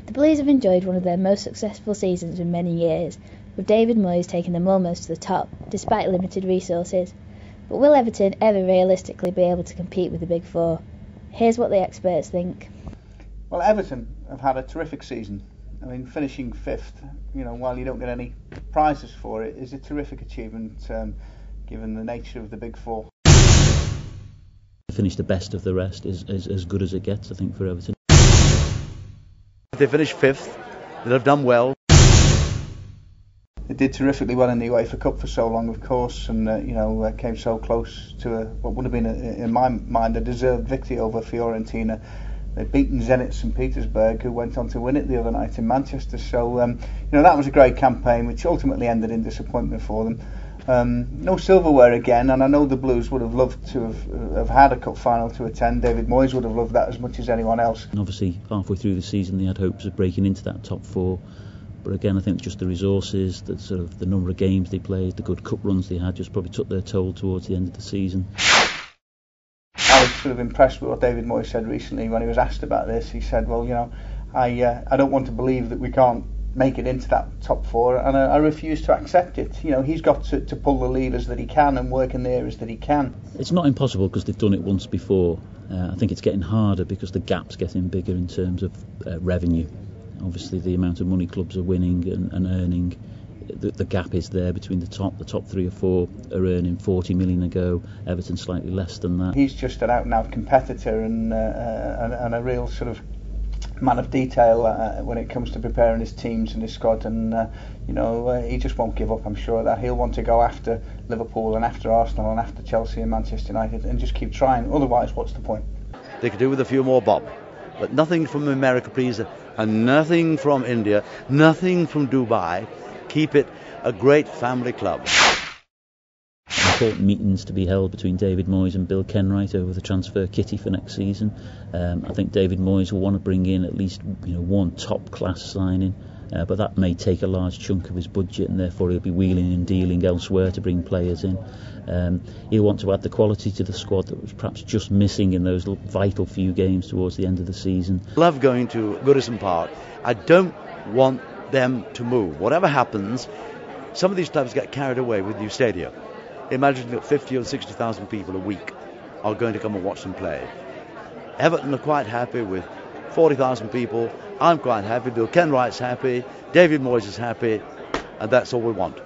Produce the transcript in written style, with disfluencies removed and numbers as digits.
The Blues have enjoyed one of their most successful seasons in many years, with David Moyes taking them almost to the top, despite limited resources. But will Everton ever realistically be able to compete with the Big Four? Here's what the experts think. Well, Everton have had a terrific season. I mean, finishing fifth, while you don't get any prizes for it, is a terrific achievement given the nature of the Big Four. Finish the best of the rest is as good as it gets, I think, for Everton. If they finish fifth, they'll have done well. They did terrifically well in the UEFA Cup for so long, of course, and came so close to what would have been, in my mind, a deserved victory over Fiorentina. They'd beaten Zenit St Petersburg, who went on to win it the other night in Manchester. So, that was a great campaign, which ultimately ended in disappointment for them. No silverware again, and I know the Blues would have loved to have had a cup final to attend. David Moyes would have loved that as much as anyone else. And obviously, halfway through the season, they had hopes of breaking into that top four. But again, I think just the resources, the number of games they played, the good cup runs they had, just probably took their toll towards the end of the season. I was sort of impressed with what David Moyes said recently when he was asked about this. He said, well, I don't want to believe that we can't make it into that top four, and I refuse to accept it. He's got to pull the levers that he can and work in the areas that he can. It's not impossible because they've done it once before. I think it's getting harder because the gap's getting bigger in terms of revenue. Obviously, the amount of money clubs are winning and earning, the gap is there between the top 3 or 4 are earning 40 million a go. Everton slightly less than that. He's just an out-and-out competitor and a real sort of man of detail when it comes to preparing his teams and his squad, and he just won't give up. I'm sure that he'll want to go after Liverpool and after Arsenal and after Chelsea and Manchester United and just keep trying. Otherwise, what's the point? They could do with a few more bob, but nothing from America, please, and nothing from India, nothing from Dubai. Keep it a great family club. Important meetings to be held between David Moyes and Bill Kenwright over the transfer kitty for next season. I think David Moyes will want to bring in at least one top class signing, but that may take a large chunk of his budget, and therefore he'll be wheeling and dealing elsewhere to bring players in. He'll want to add the quality to the squad that was perhaps just missing in those vital few games towards the end of the season. Love going to Goodison Park. I don't want them to move. Whatever happens, some of these clubs get carried away with new stadium. Imagine that 50 or 60,000 people a week are going to come and watch them play. Everton are quite happy with 40,000 people. I'm quite happy. Bill Kenwright's happy. David Moyes is happy. And that's all we want.